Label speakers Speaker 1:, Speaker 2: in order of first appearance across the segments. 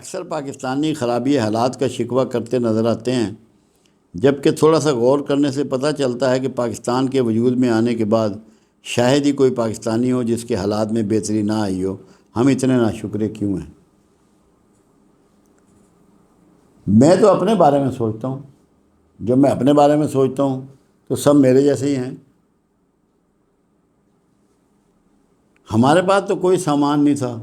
Speaker 1: اکثر پاکستانی خرابی حالات کا شکوہ کرتے نظر آتے ہیں، جبکہ تھوڑا سا غور کرنے سے پتہ چلتا ہے کہ پاکستان کے وجود میں آنے کے بعد شاید ہی کوئی پاکستانی ہو جس کے حالات میں بہتری نہ آئی ہو۔ ہم اتنے ناشکرے کیوں ہیں؟ میں تو اپنے بارے میں سوچتا ہوں، جب میں اپنے بارے میں سوچتا ہوں تو سب میرے جیسے ہی ہیں۔ ہمارے پاس تو کوئی سامان نہیں تھا،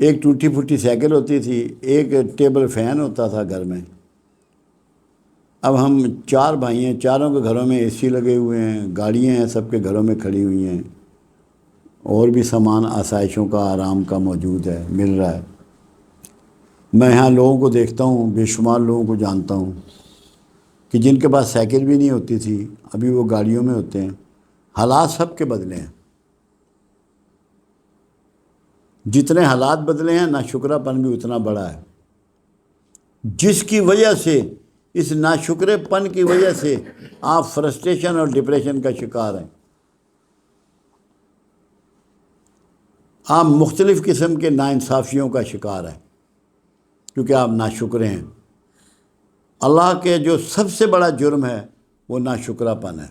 Speaker 1: ایک ٹوٹی پھوٹی سائیکل ہوتی تھی، ایک ٹیبل فین ہوتا تھا گھر میں۔ اب ہم 4 بھائی ہیں، چاروں کے گھروں میں اے سی لگے ہوئے ہیں، گاڑیاں ہیں سب کے گھروں میں کھڑی ہوئی ہیں، اور بھی سامان آسائشوں کا، آرام کا موجود ہے، مل رہا ہے۔ میں یہاں لوگوں کو دیکھتا ہوں، بے شمار لوگوں کو جانتا ہوں کہ جن کے پاس سائیکل بھی نہیں ہوتی تھی ابھی وہ گاڑیوں میں ہوتے ہیں۔ حالات سب کے بدلے ہیں، جتنے حالات بدلے ہیں ناشکرہ پن بھی اتنا بڑا ہے، جس کی وجہ سے، اس ناشکرے پن کی وجہ سے آپ فرسٹریشن اور ڈپریشن کا شکار ہیں۔ آپ مختلف قسم کے ناانصافیوں کا شکار ہیں کیونکہ آپ ناشکرے ہیں۔ اللہ کے جو سب سے بڑا جرم ہے وہ ناشکرہ پن ہے،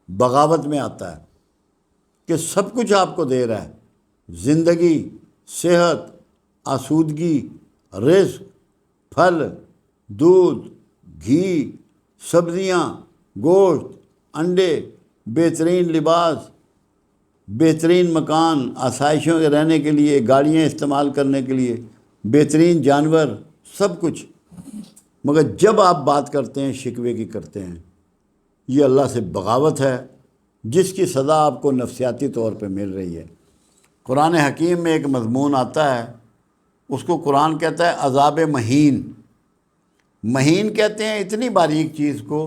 Speaker 1: بغاوت میں آتا ہے کہ سب کچھ آپ کو دے رہا ہے، زندگی، صحت، آسودگی، رزق، پھل، دودھ، گھی، سبزیاں، گوشت، انڈے، بہترین لباس، بہترین مکان، آسائشوں کے رہنے کے لیے، گاڑیاں استعمال کرنے کے لیے، بہترین جانور، سب کچھ۔ مگر جب آپ بات کرتے ہیں شکوے کی کرتے ہیں، یہ اللہ سے بغاوت ہے جس کی سزا آپ کو نفسیاتی طور پہ مل رہی ہے۔ قرآن حکیم میں ایک مضمون آتا ہے، اس کو قرآن کہتا ہے عذاب مہین۔ مہین کہتے ہیں اتنی باریک چیز کو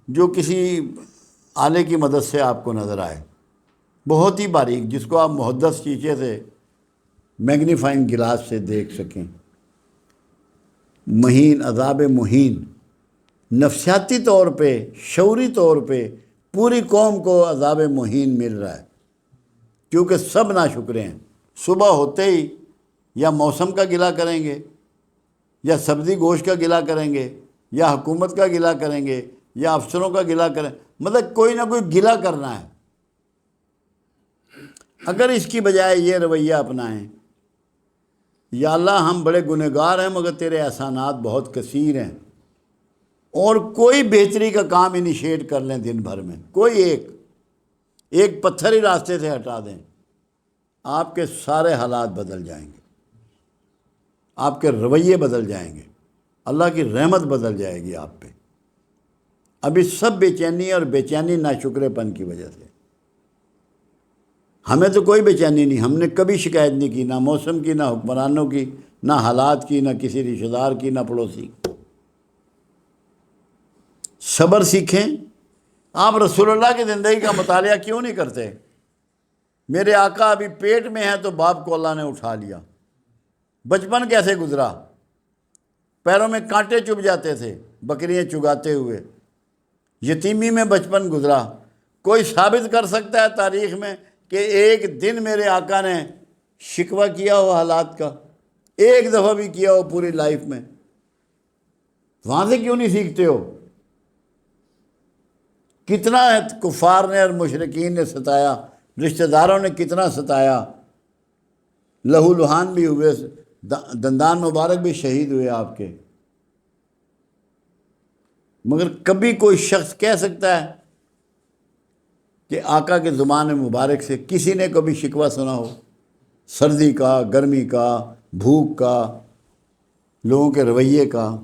Speaker 1: جو کسی آلے کی مدد سے آپ کو نظر آئے، بہت ہی باریک، جس کو آپ محدث شیشے سے، میگنیفائنگ گلاس سے دیکھ سکیں۔ مہین، عذاب مہین، نفسیاتی طور پہ، شعوری طور پہ پوری قوم کو عذاب مہین مل رہا ہے کیونکہ سب ناشکرے ہیں۔ صبح ہوتے ہی یا موسم کا گلہ کریں گے، یا سبزی گوشت کا گلہ کریں گے، یا حکومت کا گلہ کریں گے، یا افسروں کا گلہ کریں، مطلب کوئی نہ کوئی گلہ کرنا ہے۔ اگر اس کی بجائے یہ رویہ اپنائیں، یا اللہ ہم بڑے گنہگار ہیں مگر تیرے احسانات بہت کثیر ہیں، اور کوئی بہتری کا کام انیشیٹ کر لیں دن بھر میں، کوئی ایک پتھر ہی راستے سے ہٹا دیں، آپ کے سارے حالات بدل جائیں گے، آپ کے رویے بدل جائیں گے، اللہ کی رحمت بدل جائے گی آپ پہ۔ ابھی سب بے چینی، اور بے چینی ناشکرے پن کی وجہ سے۔ ہمیں تو کوئی بے چینی نہیں، ہم نے کبھی شکایت نہیں کی، نہ موسم کی، نہ حکمرانوں کی، نہ حالات کی، نہ کسی رشتہ دار کی، نہ پڑوسی کی۔ صبر سیکھیں۔ آپ رسول اللہ کی زندگی کا مطالعہ کیوں نہیں کرتے؟ میرے آقا ابھی پیٹ میں ہیں تو باپ کو اللہ نے اٹھا لیا۔ بچپن کیسے گزرا؟ پیروں میں کانٹے چبھ جاتے تھے بکریاں چگاتے ہوئے، یتیمی میں بچپن گزرا۔ کوئی ثابت کر سکتا ہے تاریخ میں کہ ایک دن میرے آقا نے شکوہ کیا ہو حالات کا؟ ایک دفعہ بھی کیا ہو پوری لائف میں؟ وہاں سے کیوں نہیں سیکھتے ہو؟ کتنا کفار نے اور مشرکین نے ستایا، رشتہ داروں نے کتنا ستایا، لہو لہان بھی ہوئے، دندان مبارک بھی شہید ہوئے آپ کے، مگر کبھی کوئی شخص کہہ سکتا ہے کہ آقا کے زبان مبارک سے کسی نے کبھی شکوہ سنا ہو؟ سردی کا، گرمی کا، بھوک کا، لوگوں کے رویے کا؟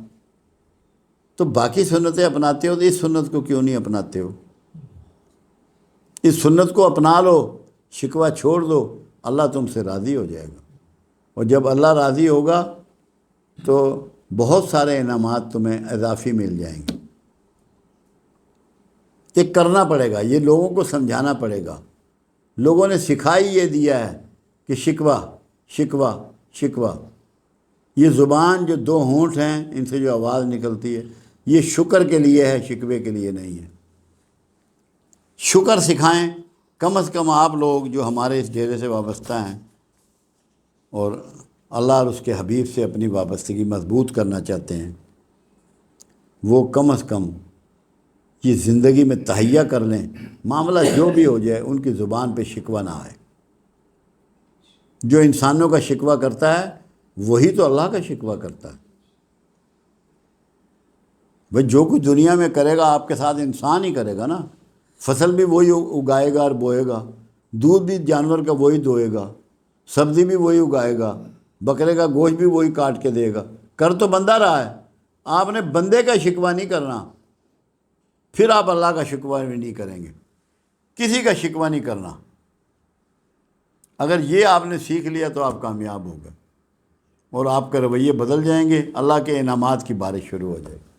Speaker 1: تو باقی سنتیں اپناتے ہو تو اس سنت کو کیوں نہیں اپناتے ہو؟ اس سنت کو اپنا لو، شکوہ چھوڑ دو، اللہ تم سے راضی ہو جائے گا، اور جب اللہ راضی ہوگا تو بہت سارے انعامات تمہیں اضافی مل جائیں گے۔ یہ کرنا پڑے گا، یہ لوگوں کو سمجھانا پڑے گا۔ لوگوں نے سکھائی یہ دیا ہے کہ شکوہ شکوہ شکوہ۔ یہ زبان جو 2 ہونٹ ہیں ان سے جو آواز نکلتی ہے، یہ شکر کے لیے ہے، شکوے کے لیے نہیں ہے۔ شکر سکھائیں کم از کم آپ لوگ جو ہمارے اس ڈیرے سے وابستہ ہیں اور اللہ اور اس کے حبیب سے اپنی وابستگی مضبوط کرنا چاہتے ہیں، وہ کم از کم یہ زندگی میں تہیا کر لیں، معاملہ جو بھی ہو جائے ان کی زبان پہ شکوہ نہ آئے۔ جو انسانوں کا شکوہ کرتا ہے وہی تو اللہ کا شکوہ کرتا ہے۔ بھئی جو کچھ دنیا میں کرے گا آپ کے ساتھ انسان ہی کرے گا نا، فصل بھی وہی اگائے گا اور بوئے گا، دودھ بھی جانور کا وہی دوئے گا، سبزی بھی وہی اگائے گا، بکرے کا گوشت بھی وہی کاٹ کے دے گا، کر تو بندہ رہا ہے۔ آپ نے بندے کا شکوہ نہیں کرنا، پھر آپ اللہ کا شکوہ بھی نہیں کریں گے، کسی کا شکوہ نہیں کرنا۔ اگر یہ آپ نے سیکھ لیا تو آپ کامیاب ہو گئے، اور آپ کے رویے بدل جائیں گے، اللہ کے انعامات کی بارش شروع ہو جائے گی۔